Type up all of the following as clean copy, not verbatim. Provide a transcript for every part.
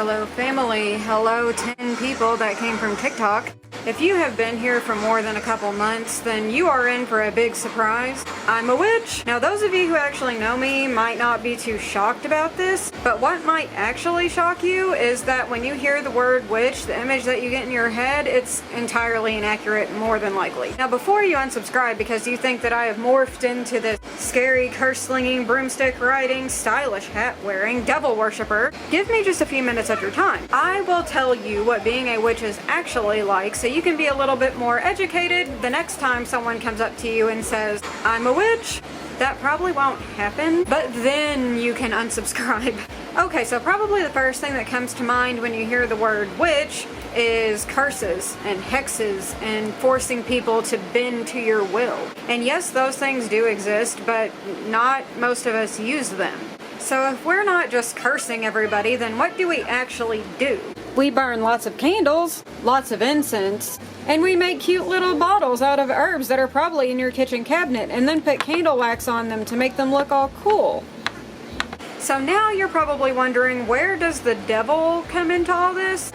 Hello family, hello 10 people that came from TikTok. If you have been here for more than a couple months, then you are in for a big surprise. I'm a witch. Now those of you who actually know me might not be too shocked about this, but what might actually shock you is that when you hear the word witch, the image that you get in your head, it's entirely inaccurate, more than likely. Now before you unsubscribe because you think that I have morphed into this scary, curse-slinging, broomstick-riding, stylish hat-wearing devil worshiper, give me just a few minutes of your time. I will tell you what being a witch is actually like so you can be a little bit more educated the next time someone comes up to you and says, I'm a witch. That probably won't happen, but then you can unsubscribe. Okay, so probably the first thing that comes to mind when you hear the word witch is curses and hexes and forcing people to bend to your will. And yes, those things do exist, but not most of us use them. So if we're not just cursing everybody, then what do we actually do? We burn lots of candles, lots of incense, and we make cute little bottles out of herbs that are probably in your kitchen cabinet and then put candle wax on them to make them look all cool. So now you're probably wondering, where does the devil come into all this?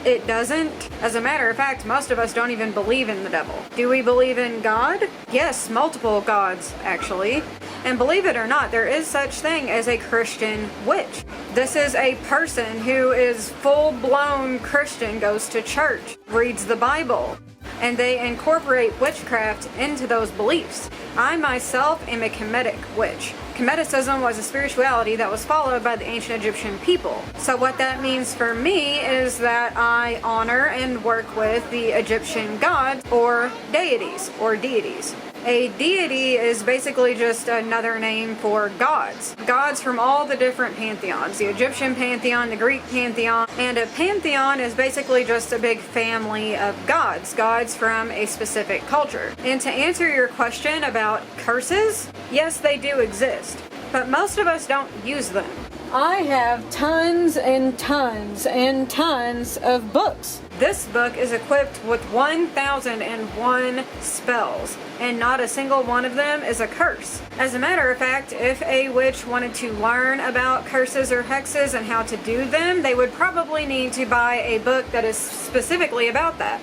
It doesn't. As a matter of fact, most of us don't even believe in the devil. Do we believe in God? Yes, multiple gods, actually. And believe it or not, there is such thing as a Christian witch. This is a person who is full-blown Christian, goes to church, reads the Bible, and they incorporate witchcraft into those beliefs. I myself am a Kemetic witch. Kemeticism was a spirituality that was followed by the ancient Egyptian people. So what that means for me is that I honor and work with the Egyptian gods or deities or deities. A deity is basically just another name for gods. Gods from all the different pantheons. The Egyptian pantheon, the Greek pantheon, and a pantheon is basically just a big family of gods. Gods from a specific culture. And to answer your question about curses, yes, they do exist, but most of us don't use them. I have tons and tons and tons of books. This book is equipped with 1001 spells, and not a single one of them is a curse. As a matter of fact, if a witch wanted to learn about curses or hexes and how to do them, they would probably need to buy a book that is specifically about that.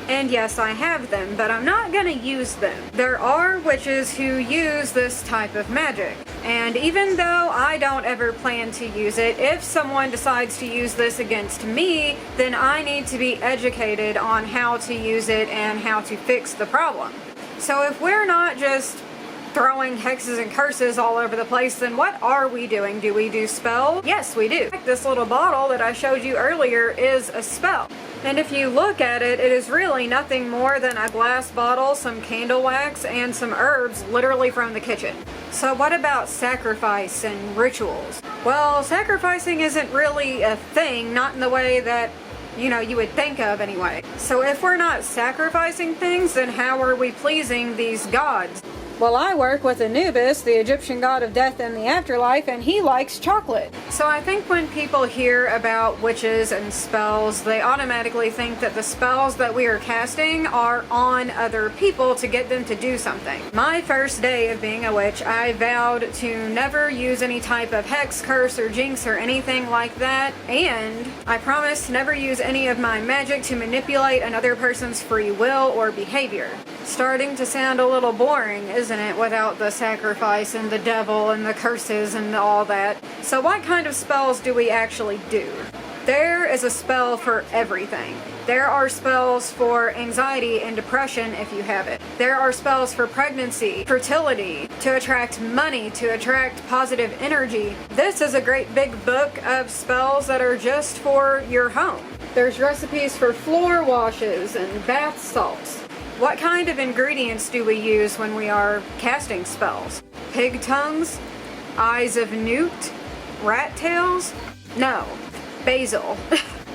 And yes, I have them, but I'm not gonna use them. There are witches who use this type of magic. And even though I don't ever plan to use it, if someone decides to use this against me, then I need to be educated on how to use it and how to fix the problem. So if we're not just throwing hexes and curses all over the place, then what are we doing? Do we do spells? Yes, we do. This little bottle that I showed you earlier is a spell. And if you look at it, it is really nothing more than a glass bottle, some candle wax, and some herbs literally from the kitchen. So what about sacrifice and rituals? Well, sacrificing isn't really a thing, not in the way that you would think of anyway. So if we're not sacrificing things, then how are we pleasing these gods? Well, I work with Anubis, the Egyptian god of death and the afterlife, and he likes chocolate. So I think when people hear about witches and spells, they automatically think that the spells that we are casting are on other people to get them to do something. My first day of being a witch, I vowed to never use any type of hex, curse, or jinx or anything like that, and I promised never use any of my magic to manipulate another person's free will or behavior. Starting to sound a little boring, isn't it, without the sacrifice and the devil and the curses and all that? So what kind of spells do we actually do? There is a spell for everything. There are spells for anxiety and depression if you have it. There are spells for pregnancy, fertility, to attract money, to attract positive energy. This is a great big book of spells that are just for your home. There's recipes for floor washes and bath salts. What kind of ingredients do we use when we are casting spells? Pig tongues? Eyes of newt? Rat tails? No. Basil.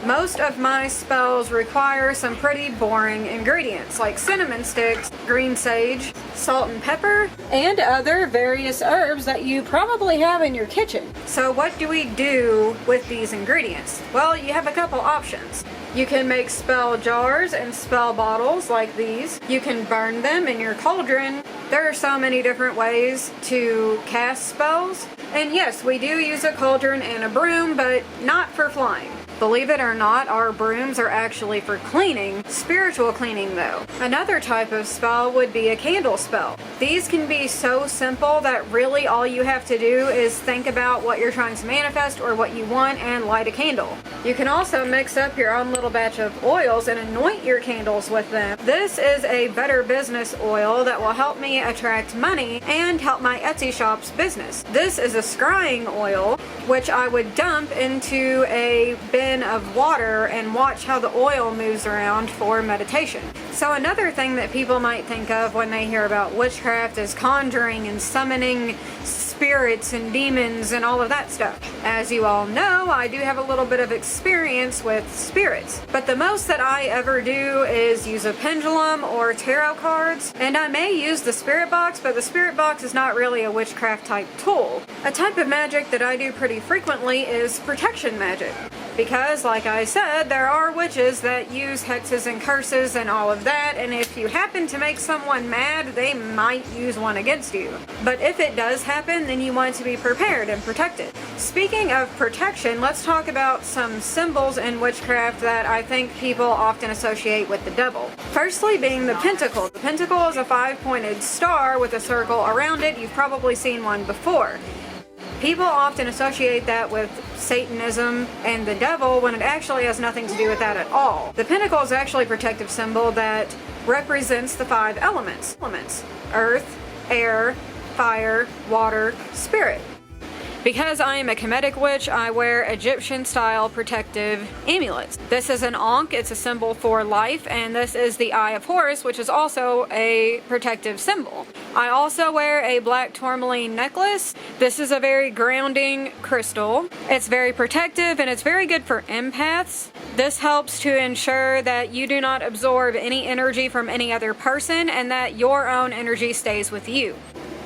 Most of my spells require some pretty boring ingredients like cinnamon sticks, green sage, salt and pepper, and other various herbs that you probably have in your kitchen. So what do we do with these ingredients? Well, you have a couple options. You can make spell jars and spell bottles like these. You can burn them in your cauldron. There are so many different ways to cast spells. And yes, we do use a cauldron and a broom, but not for flying. Believe it or not, our brooms are actually for cleaning, spiritual cleaning though. Another type of spell would be a candle spell. These can be so simple that really all you have to do is think about what you're trying to manifest or what you want and light a candle. You can also mix up your own little batch of oils and anoint your candles with them. This is a Better Business oil that will help me attract money and help my Etsy shop's business. This is a scrying oil, which I would dump into a bin of water and watch how the oil moves around for meditation. So another thing that people might think of when they hear about witchcraft is conjuring and summoning spirits and demons and all of that stuff. As you all know, I do have a little bit of experience with spirits, but the most that I ever do is use a pendulum or tarot cards, and I may use the spirit box, but the spirit box is not really a witchcraft type tool. A type of magic that I do pretty frequently is protection magic. Because, like I said, there are witches that use hexes and curses and all of that, and if you happen to make someone mad, they might use one against you. But if it does happen, then you want to be prepared and protected. Speaking of protection, let's talk about some symbols in witchcraft that I think people often associate with the devil. Firstly being the pentacle. The pentacle is a 5-pointed star with a circle around it. You've probably seen one before. People often associate that with Satanism and the devil when it actually has nothing to do with that at all. The pentacle is actually a protective symbol that represents the 5 elements. Earth, air, fire, water, spirit. Because I am a Kemetic witch, I wear Egyptian-style protective amulets. This is an Ankh, it's a symbol for life, and this is the Eye of Horus, which is also a protective symbol. I also wear a black tourmaline necklace. This is a very grounding crystal. It's very protective and it's very good for empaths. This helps to ensure that you do not absorb any energy from any other person and that your own energy stays with you.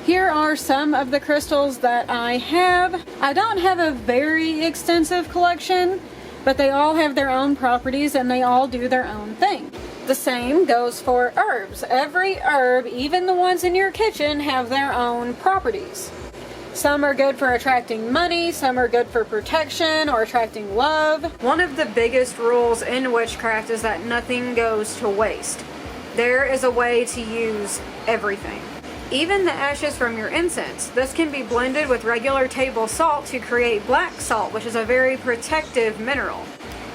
Here are some of the crystals that I have. I don't have a very extensive collection, but they all have their own properties and they all do their own thing. The same goes for herbs. Every herb, even the ones in your kitchen, have their own properties. Some are good for attracting money, some are good for protection or attracting love. One of the biggest rules in witchcraft is that nothing goes to waste. There is a way to use everything. Even the ashes from your incense. This can be blended with regular table salt to create black salt, which is a very protective mineral.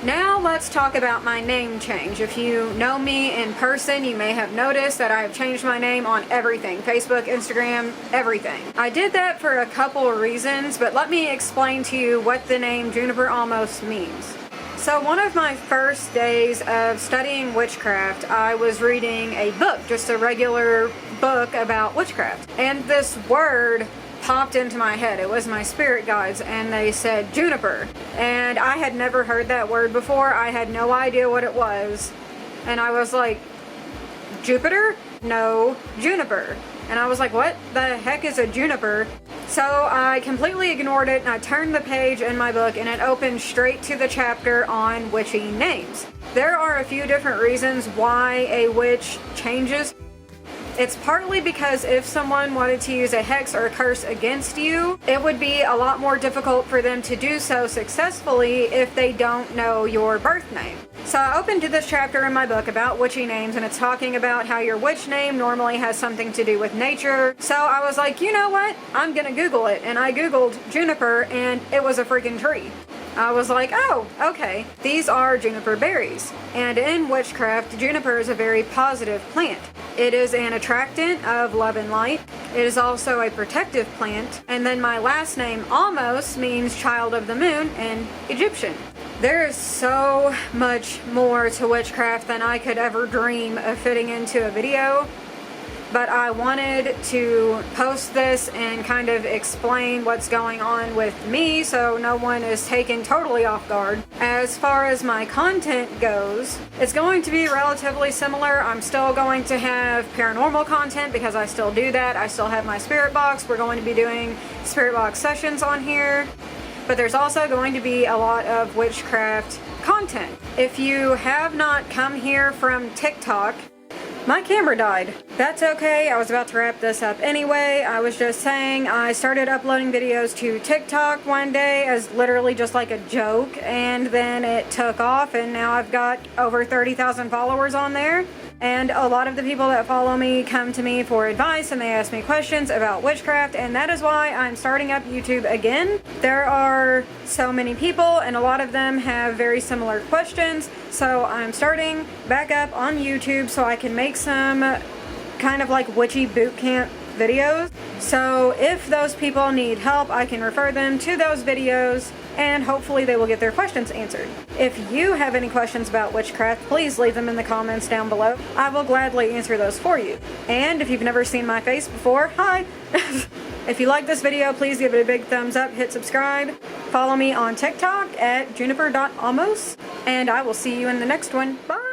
Now let's talk about my name change. If you know me in person, you may have noticed that I have changed my name on everything. Facebook, Instagram, everything. I did that for a couple of reasons, but let me explain to you what the name Juniper Ahmose means. So one of my first days of studying witchcraft, I was reading a book, just a regular book about witchcraft. And this word popped into my head. It was my spirit guides and they said juniper. And I had never heard that word before. I had no idea what it was. And I was like, Jupiter? No, juniper. And I was like, what the heck is a juniper? So I completely ignored it and I turned the page in my book and it opened straight to the chapter on witchy names. There are a few different reasons why a witch changes. It's partly because if someone wanted to use a hex or a curse against you, it would be a lot more difficult for them to do so successfully if they don't know your birth name. So I opened to this chapter in my book about witchy names and it's talking about how your witch name normally has something to do with nature. So I was like, you know what? I'm gonna Google it. And I Googled juniper and it was a freaking tree. I was like, oh, okay. These are juniper berries. And in witchcraft, juniper is a very positive plant. It is an attractant of love and light. It is also a protective plant. And then my last name, Ahmose, means child of the moon in Egyptian. There is so much more to witchcraft than I could ever dream of fitting into a video. But I wanted to post this and kind of explain what's going on with me so no one is taken totally off guard. As far as my content goes, it's going to be relatively similar. I'm still going to have paranormal content because I still do that. I still have my spirit box. We're going to be doing spirit box sessions on here. but there's also going to be a lot of witchcraft content. If you have not come here from TikTok, my camera died. That's okay, I was about to wrap this up anyway. I was just saying I started uploading videos to TikTok one day as literally just like a joke, and then it took off, and now I've got over 30,000 followers on there. And a lot of the people that follow me come to me for advice, and they ask me questions about witchcraft, and that is why I'm starting up YouTube again. There are so many people, and a lot of them have very similar questions, so I'm starting back up on YouTube so I can make some kind of like witchy boot camp videos. So if those people need help, I can refer them to those videos, and hopefully they will get their questions answered. If you have any questions about witchcraft, please leave them in the comments down below. I will gladly answer those for you. And if you've never seen my face before, hi! If you like this video, please give it a big thumbs up, hit subscribe, follow me on TikTok at Juniper.Ahmose, and I will see you in the next one. Bye!